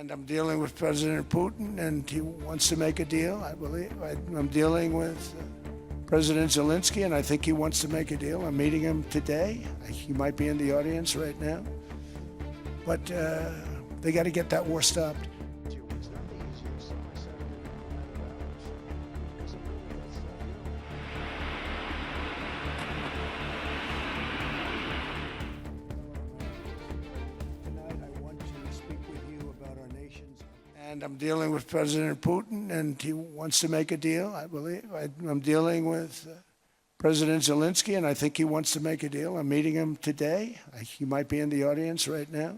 And I'm dealing with President Putin, and he wants to make a deal, I believe. I'm dealing with President Zelenskyy, and I think he wants to make a deal. I'm meeting him today. He might be in the audience right now. But they got to get that war stopped. And I'm dealing with President Putin, and he wants to make a deal, I believe. I'm dealing with President Zelenskyy, and I think he wants to make a deal. I'm meeting him today. He might be in the audience right now.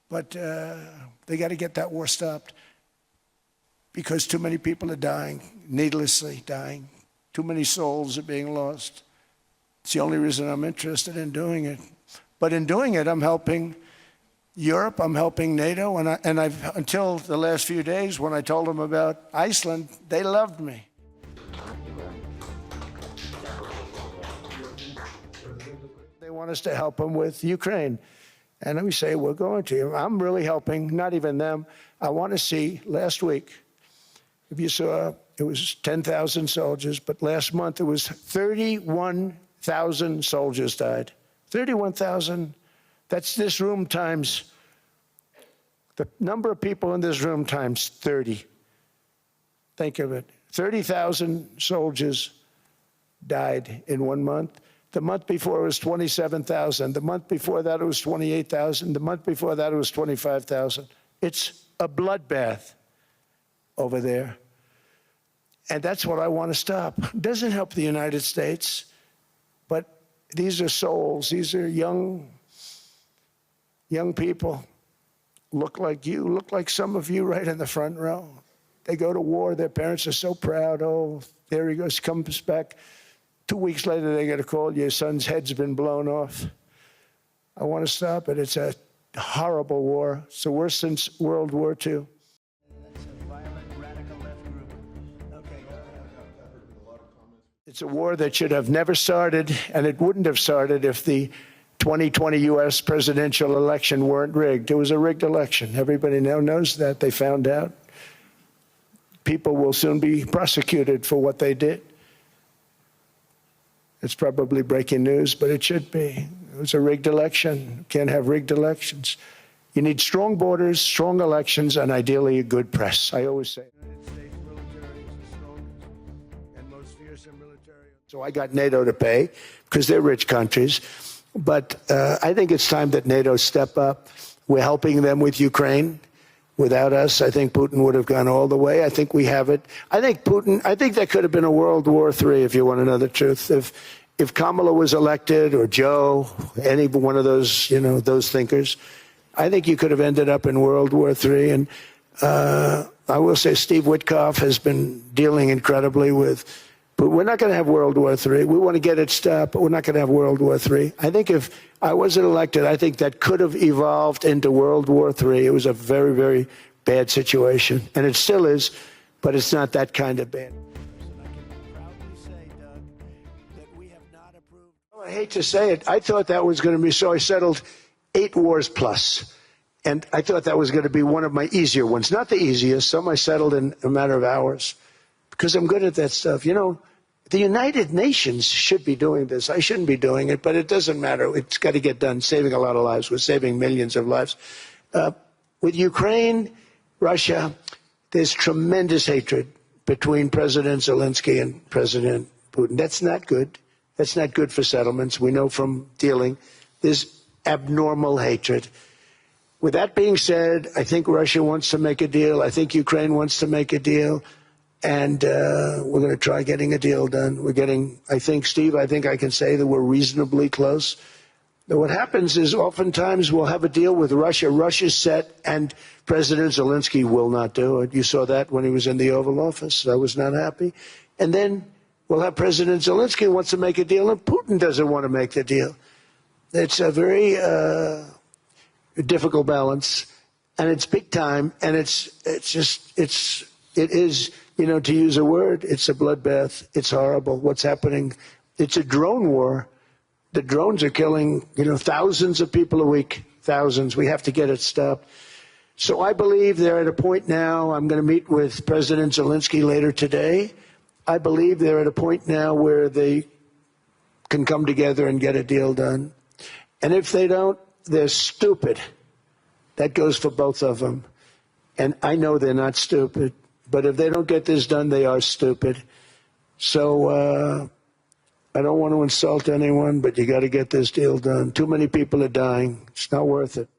But they got to get that war stopped because too many people are dying, needlessly dying. Too many souls are being lost. It's the only reason I'm interested in doing it. But in doing it, I'm helping Europe, I'm helping NATO, and I've until the last few days when I told them about Iceland, they loved me. They want us to help them with Ukraine. And we say, we're going to. I'm really helping, not even them. I want to see, last week, if you saw, it was 10,000 soldiers, but last month it was 31,000 soldiers died. 31,000. That's this room times, the number of people in this room times 30. Think of it. 30,000 soldiers died in 1 month. The month before it was 27,000. The month before that it was 28,000. The month before that it was 25,000. It's a bloodbath over there. And that's what I want to stop. It doesn't help the United States, but these are souls. These are young people, look like you, look like some of you right in the front row. They go to war, their parents are so proud. Oh, there he goes, comes back. 2 weeks later, they get a call, your son's head's been blown off. I want to stop it. It's a horrible war. It's the worst since World War II. That's a violent, radical left group. Okay. It's a war that should have never started, and it wouldn't have started if the 2020 U.S. presidential election weren't rigged. It was a rigged election. Everybody now knows that. They found out. People will soon be prosecuted for what they did. It's probably breaking news, but it should be. It was a rigged election. You can't have rigged elections. You need strong borders, strong elections, and ideally a good press. I always say. The United States military is the strongest and most fearsome military. So I got NATO to pay because they're rich countries. But I think it's time that NATO step up. We're helping them with Ukraine. Without us, I think Putin would have gone all the way. I think we have it. I think there could have been a World War III, if you want to know the truth. If Kamala was elected, or Joe, any one of those, those thinkers, I think you could have ended up in World War III. And I will say Steve Witkoff has been dealing incredibly with. But we're not going to have World War III. We want to get it stopped, but we're not going to have World War III. I think if I wasn't elected, I think that could have evolved into World War III. It was a very, very bad situation. And it still is, but it's not that kind of bad. I can proudly say, Doug, that we have not approved. Oh, I hate to say it. I thought that was going to be, so I settled 8 wars plus. And I thought that was going to be one of my easier ones. Not the easiest. Some I settled in a matter of hours because I'm good at that stuff. The United Nations should be doing this. I shouldn't be doing it, but it doesn't matter. It's got to get done, saving a lot of lives. We're saving millions of lives. With Ukraine, Russia, there's tremendous hatred between President Zelenskyy and President Putin. That's not good. That's not good for settlements. We know from dealing. There's abnormal hatred. With that being said, I think Russia wants to make a deal. I think Ukraine wants to make a deal. And we're going to try getting a deal done. I think, Steve, I can say that we're reasonably close. But what happens is oftentimes we'll have a deal with Russia. Russia's set, and President Zelenskyy will not do it. You saw that when he was in the Oval Office. I was not happy. And then we'll have President Zelenskyy wants to make a deal, and Putin doesn't want to make the deal. It's a very difficult balance, and it's big time, and it is. To use a word, it's a bloodbath. It's horrible what's happening. It's a drone war. The drones are killing, thousands of people a week, thousands. We have to get it stopped. So I believe they're at a point now. I'm going to meet with President Zelenskyy later today. I believe they're at a point now where they can come together and get a deal done. And if they don't, they're stupid. That goes for both of them. And I know they're not stupid. But if they don't get this done, they are stupid. So I don't want to insult anyone, but you got to get this deal done. Too many people are dying. It's not worth it.